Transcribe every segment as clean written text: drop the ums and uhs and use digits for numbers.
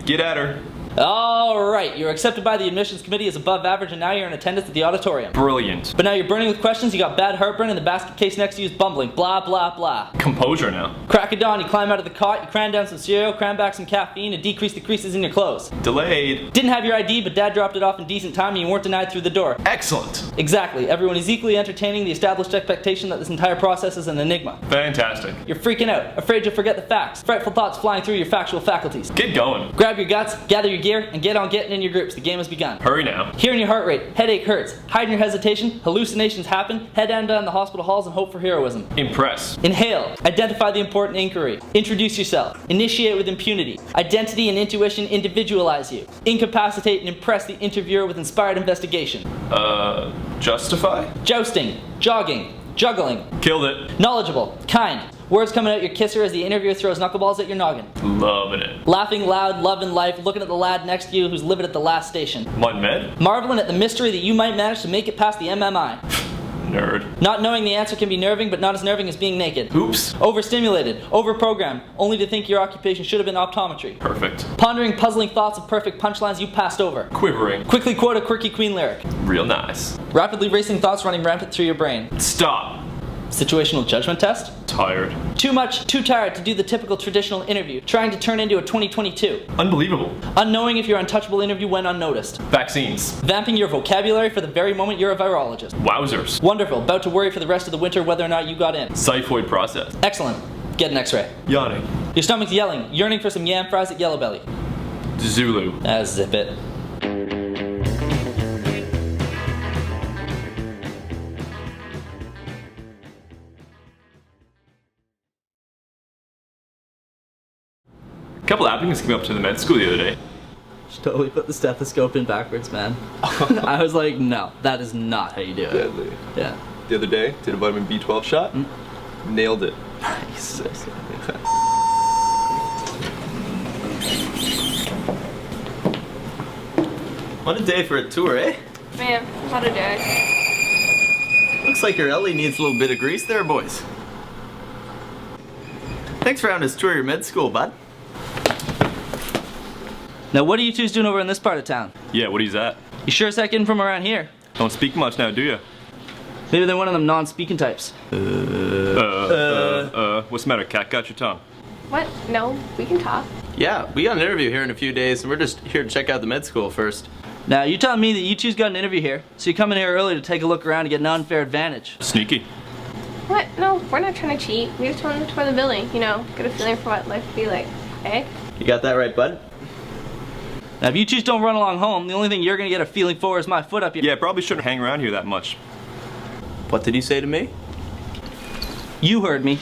Get at her. Alright, you're accepted by the admissions committee as above average and now you're in attendance at the auditorium. Brilliant. But now you're burning with questions, you got bad heartburn, and the basket case next to you is bumbling. Blah, blah, blah. Composure now. Crack of dawn, you climb out of the cot, you cram down some cereal, cram back some caffeine, and decrease the creases in your clothes. Delayed. Didn't have your ID, but dad dropped it off in decent time and you weren't denied through the door. Excellent. Exactly. Everyone is equally entertaining the established expectation that this entire process is an enigma. Fantastic. You're freaking out, afraid you'll forget the facts, frightful thoughts flying through your factual faculties. Get going. Grab your guts, gather your gear, and get on getting in your groups. The game has begun. Hurry now. Hearing your heart rate, headache hurts, hiding your hesitation, hallucinations happen, head down the hospital halls and hope for heroism. Impress. Inhale. Identify the important inquiry. Introduce yourself. Initiate with impunity. Identity and intuition individualize you. Incapacitate and impress the interviewer with inspired investigation. Justify? Jousting. Jogging. Juggling. Killed it. Knowledgeable. Kind. Words coming out your kisser as the interviewer throws knuckleballs at your noggin. Loving it. Laughing loud, loving life, looking at the lad next to you who's living at the last station. Mud med? Marveling at the mystery that you might manage to make it past the MMI. Nerd. Not knowing the answer can be nerving, but not as nerving as being naked. Oops. Overstimulated, overprogrammed, only to think your occupation should have been optometry. Perfect. Pondering puzzling thoughts of perfect punchlines you passed over. Quivering. Quickly quote a quirky Queen lyric. Real nice. Rapidly racing thoughts running rampant through your brain. Stop. Situational judgment test. Tired. Too much, too tired to do the typical traditional interview, trying to turn into a 2022. Unbelievable. Unknowing if your untouchable interview went unnoticed. Vaccines. Vamping your vocabulary for the very moment you're a virologist. Wowzers. Wonderful, about to worry for the rest of the winter whether or not you got in. Xiphoid process. Excellent. Get an x-ray. Yawning. Your stomach's yelling, yearning for some yam fries at Yellow Belly. Zulu. Zip it. A couple applicants came up to the med school the other day. Should totally put the stethoscope in backwards, man. I was like, no, that is not how you do it. Deadly. Yeah. The other day, did a vitamin B12 shot. Nailed it. Nice. What a day for a tour, eh? Man, what a day. Looks like your Ellie needs a little bit of grease there, boys. Thanks for having us tour your med school, bud. Now, what are you twos doing over in this part of town? Yeah, what is that? You sure as heck in from around here? Don't speak much now, do you? Maybe they're one of them non-speaking types. What's the matter, cat? Got your tongue? What? No, we can talk. Yeah, we got an interview here in a few days, and we're just here to check out the med school first. Now, you're telling me that you two's got an interview here, so you come in here early to take a look around and get an unfair advantage. Sneaky. What? No, we're not trying to cheat. We just wanted to tour the building, you know, get a feeling for what life would be like. Eh? You got that right, bud? Now, if you twos don't run along home, the only thing you're gonna get a feeling for is my foot up your... Yeah, probably shouldn't hang around here that much. What did you say to me? You heard me.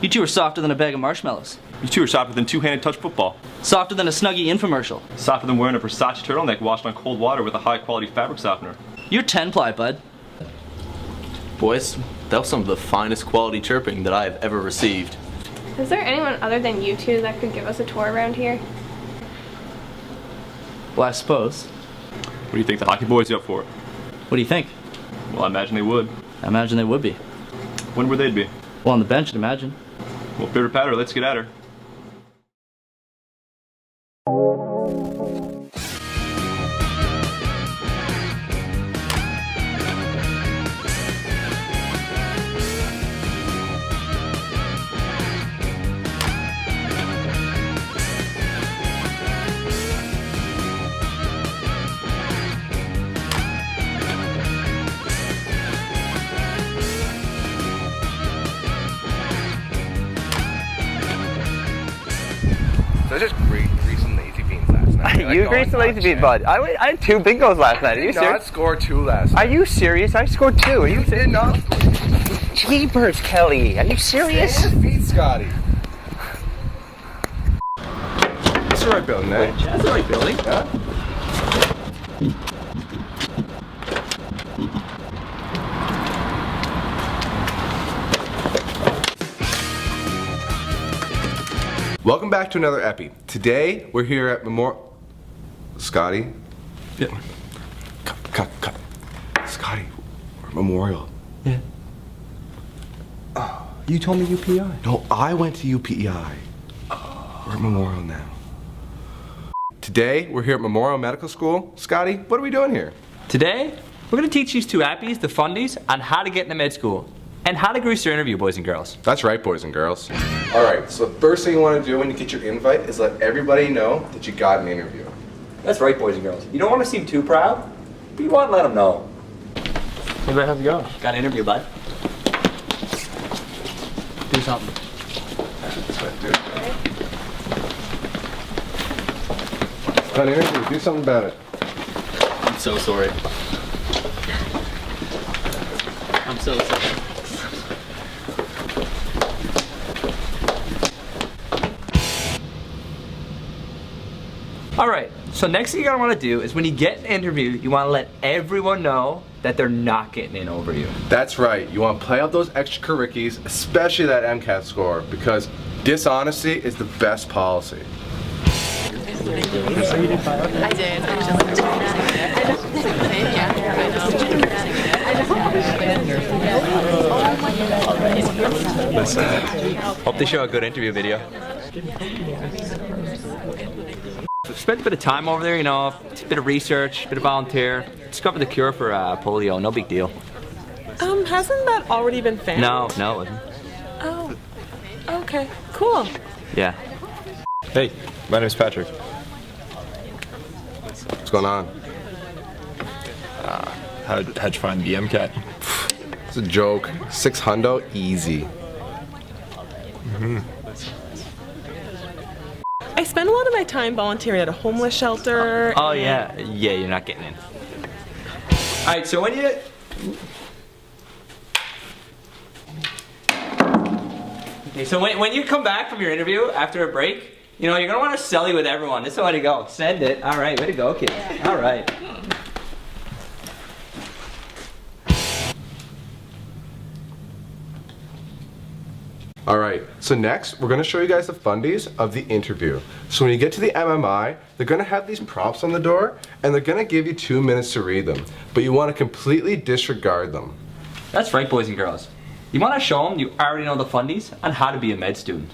You two are softer than a bag of marshmallows. You two are softer than two-handed touch football. Softer than a Snuggie infomercial. Softer than wearing a Versace turtleneck washed on cold water with a high-quality fabric softener. You're 10-ply, bud. Boys, that was some of the finest quality chirping that I have ever received. Is there anyone other than you two that could give us a tour around here? Well, I suppose. What do you think the hockey boys are up for? What do you think? Well, I imagine they would. I imagine they would be. When would they be? Well, on the bench, I'd imagine. Well, pitter patter, let's get at her. So I just greased some lazy beans last night. You greased the lazy bean, bud. I had 2 bingos last night. Are you I did not serious? score 2 last night. Are you serious? I scored 2. Are you You did not. Jeepers, Kelly. Are you serious? Stand your feet, Scotty. That's the right building, eh? That's the right building. Yeah. Welcome back to another Epi. Today we're here at Scotty? Yeah. Cut. Scotty, we're at Memorial. Yeah. You told me UPI. No, I went to UPEI. We're at Memorial now. Today, we're here at Memorial Medical School. Scotty, what are we doing here? Today, we're going to teach these two appies, the fundies, on how to get into med school and how to grease your interview, boys and girls. That's right, boys and girls. All right, so the first thing you want to do when you get your invite is let everybody know that you got an interview. That's right, boys and girls. You don't want to seem too proud, but you want to let them know. Anybody have to go? Got an interview, bud. Do something. Got an interview, do something about it. I'm so sorry. I'm so sorry. All right, so next thing you're going to want to do is when you get an interview, you want to let everyone know that they're not getting in over you. That's right, you want to play up those extracurriculars, especially that MCAT score, because dishonesty is the best policy. I did. Hope they show a good interview video. Spent a bit of time over there, you know, a bit of research, a bit of volunteer. Discovered the cure for polio, no big deal. Hasn't that already been found? No, it wasn't. Oh, okay, cool. Yeah. Hey, my name's Patrick. What's going on? How'd you find the MCAT? It's a joke. 600, easy. I spend a lot of my time volunteering at a homeless shelter. Oh yeah, you're not getting in. All right, so when you... Okay, so when you come back from your interview after a break, you know, you're gonna want to selly with everyone. This is the way to go. Send it. All right, way to go, kid. All right. All right, so next we're gonna show you guys the fundies of the interview. So when you get to the MMI, they're gonna have these prompts on the door and they're gonna give you 2 minutes to read them, but you wanna completely disregard them. That's right, boys and girls. You want to show them you already know the fundies on how to be a med student.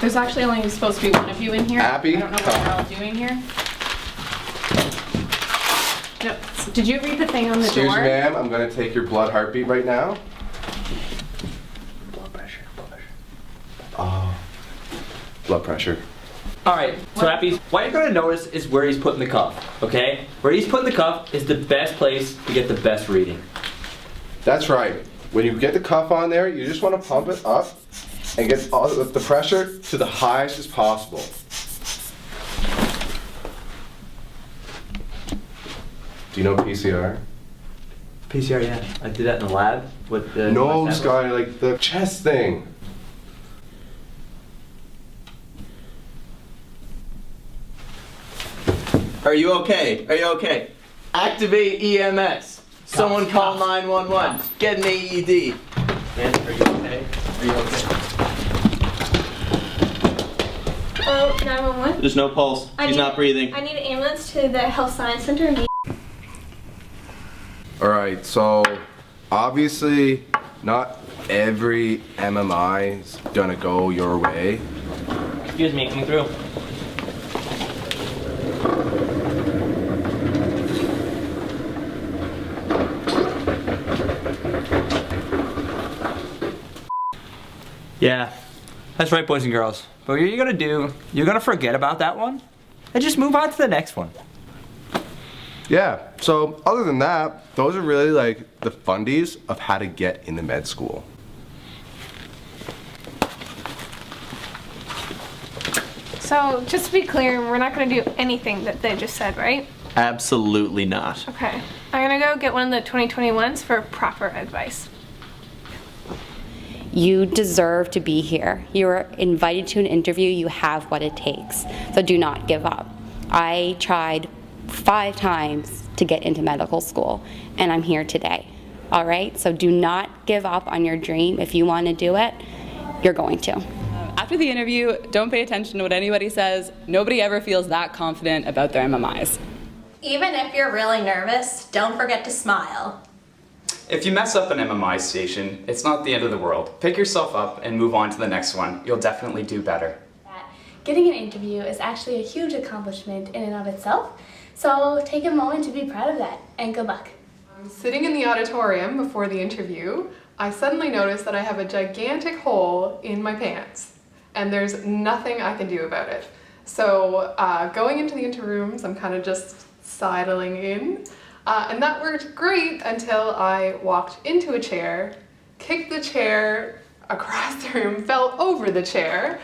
There's actually only supposed to be one of you in here. Abby, I don't know what you're all doing here. No, did you read the thing on the Excuse door? me, ma'am, I'm gonna take your blood heartbeat right now. Blood pressure. Oh, blood pressure. All right, so Appies, what you're gonna notice is where he's putting the cuff, okay? Where he's putting the cuff is the best place to get the best reading. That's right. When you get the cuff on there, you just want to pump it up and get all the pressure to the highest as possible. Do you know PCR? PCR, yeah. I did that in the lab with the... No, Scotty, like the chest thing. Are you okay? Are you okay? Activate EMS. Someone call 911. Get an AED. Man, are you okay? Are you okay? Oh, 911? There's no pulse. She's not breathing. I need an ambulance to the Health Science Center. Alright, so obviously not every MMI is gonna go your way. Excuse me, coming through. Yeah, that's right, boys and girls. But what you're gonna do, you're gonna forget about that one and just move on to the next one. Yeah, so other than that, those are really like the fundies of how to get into med school. So, just to be clear, we're not going to do anything that they just said, right? Absolutely not. Okay. I'm going to go get one of the 2021s for proper advice. You deserve to be here. You are invited to an interview. You have what it takes. So do not give up. I tried 5 times to get into medical school, and I'm here today. All right? So do not give up on your dream. If you want to do it, you're going to. After the interview, don't pay attention to what anybody says. Nobody ever feels that confident about their MMIs. Even if you're really nervous, don't forget to smile. If you mess up an MMI station, it's not the end of the world. Pick yourself up and move on to the next one. You'll definitely do better. Getting an interview is actually a huge accomplishment in and of itself, so take a moment to be proud of that, and good luck. Sitting in the auditorium before the interview, I suddenly noticed that I have a gigantic hole in my pants, and there's nothing I can do about it. So going into the interrooms, I'm kind of just sidling in, and that worked great until I walked into a chair, kicked the chair across the room, fell over the chair,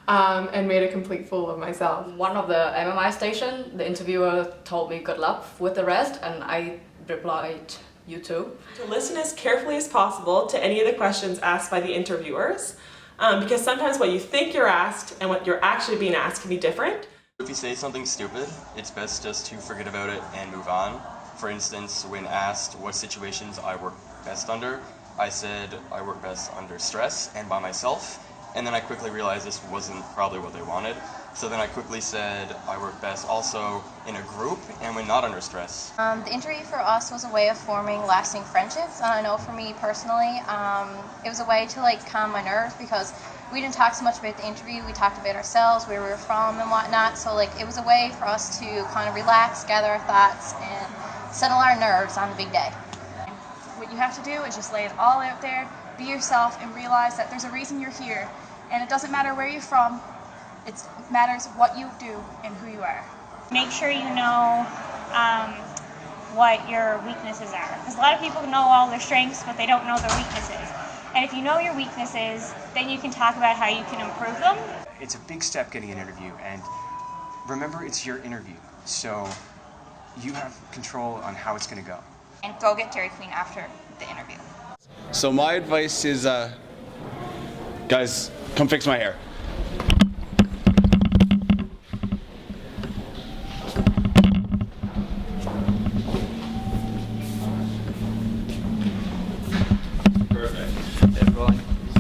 and made a complete fool of myself. One of the MMI station, the interviewer told me good luck with the rest, and I replied, you too. To listen as carefully as possible to any of the questions asked by the interviewers, because sometimes what you think you're asked and what you're actually being asked can be different. If you say something stupid, it's best just to forget about it and move on. For instance, when asked what situations I work best under, I said I work best under stress and by myself, and then I quickly realized this wasn't probably what they wanted. So then I quickly said I work best also in a group and when not under stress. The interview for us was a way of forming lasting friendships, and I know for me personally, it was a way to calm my nerves because we didn't talk so much about the interview, we talked about ourselves, where we were from and whatnot, so it was a way for us to kind of relax, gather our thoughts, and settle our nerves on the big day. What you have to do is just lay it all out there, be yourself, and realize that there's a reason you're here, and it doesn't matter where you're from, it matters what you do and who you are. Make sure you know what your weaknesses are, because a lot of people know all their strengths, but they don't know their weaknesses. And if you know your weaknesses, then you can talk about how you can improve them. It's a big step getting an interview, and remember, it's your interview, so you have control on how it's going to go. And go get Dairy Queen after the interview. So my advice is, guys, come fix my hair.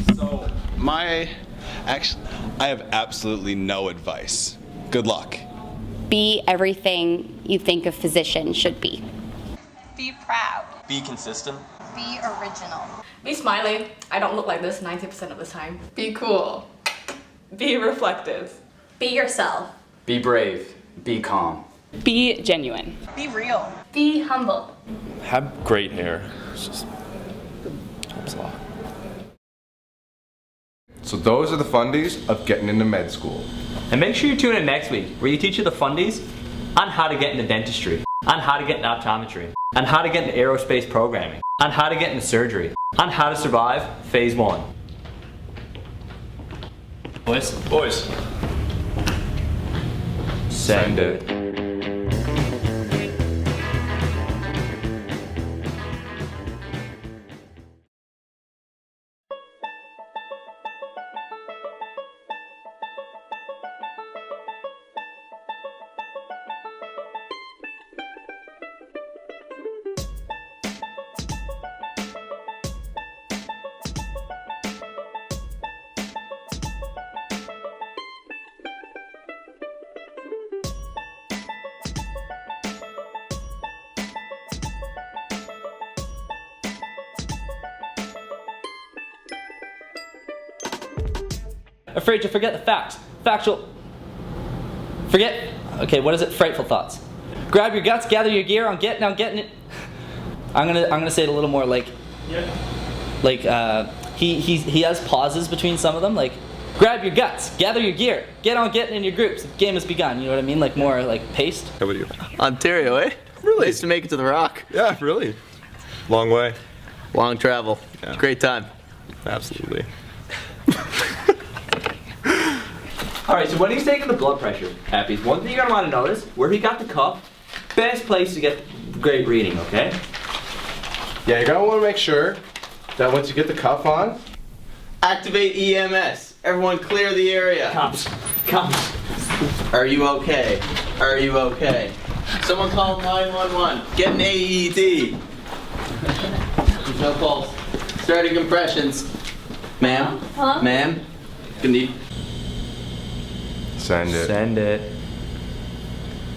So I have absolutely no advice. Good luck. Be everything you think a physician should be. Be proud. Be consistent. Be original. Be smiley. I don't look like this 90% of the time. Be cool. Be reflective. Be yourself. Be brave. Be calm. Be genuine. Be real. Be humble. Have great hair. It's just helps a lot. So those are the fundies of getting into med school. And make sure you tune in next week, where you teach you the fundies on how to get into dentistry, on how to get into optometry, on how to get into aerospace programming, on how to get into surgery, on how to survive phase 1. Boys. Send it. Afraid to forget the facts. Factual. Forget. Okay, what is it? Frightful thoughts. Grab your guts, gather your gear on getting it. I'm gonna say it a little more like. He has pauses between some of them. Like, grab your guts, gather your gear, get on getting in your groups. The game has begun. You know what I mean? Like more like paced. How about you? Ontario, eh? Really? Nice to make it to the Rock. Yeah, really. Long way. Long travel. Yeah. Great time. Absolutely. Alright, so when he's taking the blood pressure, Happy, one thing you're gonna want to notice, where he got the cup, best place to get great reading, okay? Yeah, you're gonna want to make sure that once you get the cuff on, activate EMS. Everyone clear the area. Cops. Are you okay? Are you okay? Someone call 911. Get an AED. There's no pulse. Starting compressions. Ma'am? Hello? Ma'am? Can you... Send it. Send it.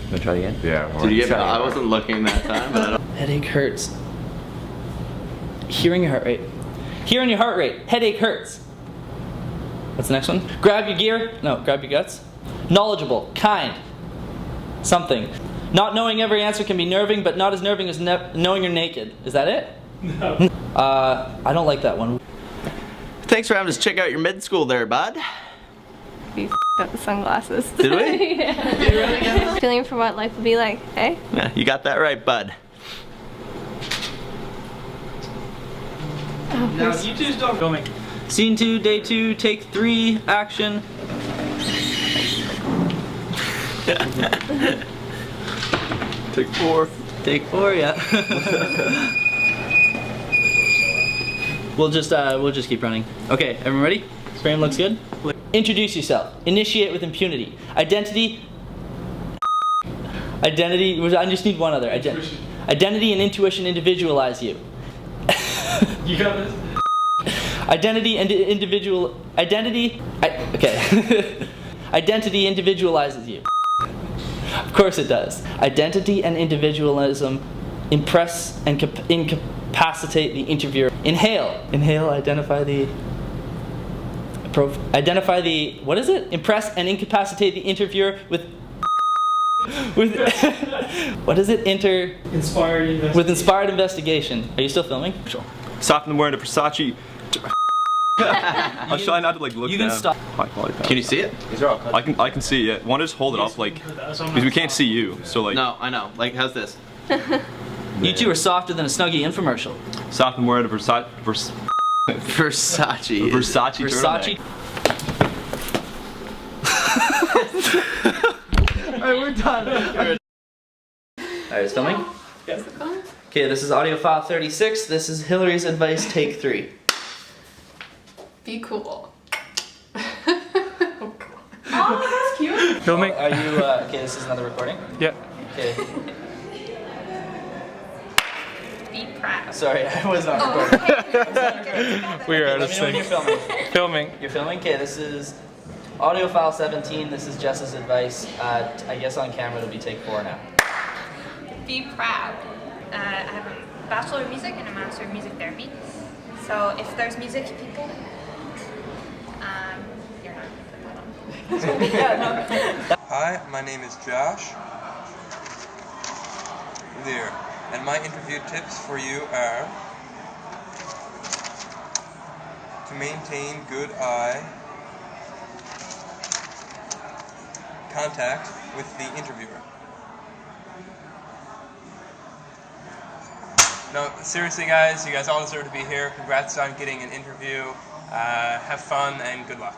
Wanna try it again? Yeah. Did you get it? I wasn't looking that time, but I don't... Headache hurts. Hearing your heart rate. Hearing your heart rate. Headache hurts. What's the next one? Grab your gear. No, grab your guts. Knowledgeable. Kind. Something. Not knowing every answer can be nerving, but not as nerving as knowing you're naked. Is that it? No. I don't like that one. Thanks for having us check out your med school there, bud. We f***ed up the sunglasses. Did we? Yeah. Feeling for what life would be like, hey? Yeah, you got that right, bud. Oh, Now, you two stop filming. Scene 2, day 2, take 3, action. Take 4. Take 4, yeah. We'll just keep running. Okay, everyone ready? Frame looks good. Introduce yourself. Initiate with impunity. Identity. I just need one other. Identity and intuition individualize you. You got this. Identity and identity individualizes you. Of course it does. Identity and individualism impress and incapacitate the interviewer. Inhale, identify the what is it? Impress and incapacitate the interviewer with what is it? Inspired investigation. Are you still filming? Sure. Stop them wearing a Versace. I'll try not to like look You down. can stop. High quality pants. Can you see it? These are all cut. I can see it. Want to just hold it up like because we can't see you. So like. No, I know. Like, how's this? You two are softer than a Snuggie infomercial. Stop them wearing a Versace. Versace. Versace. Alright, we're done. Alright, it's filming? Yes. Okay, this is audio file 36. This is Hillary's advice, take 3. Be cool. Oh, that's cute. Filming? Are you, okay, this is another recording? Yeah. Okay. Be proud. Sorry, I was not recording. We are out Let of me know when sync. you're filming. Filming. You're filming? Okay, this is audio file 17. This is Jess's advice. I guess on camera it'll be take 4 now. Be proud. I have a Bachelor of Music and a Master of Music Therapy. So if there's music people, you're not going to put that on. Hi, my name is Josh. There. And my interview tips for you are to maintain good eye contact with the interviewer. No, seriously guys, you guys all deserve to be here. Congrats on getting an interview. Have fun and good luck.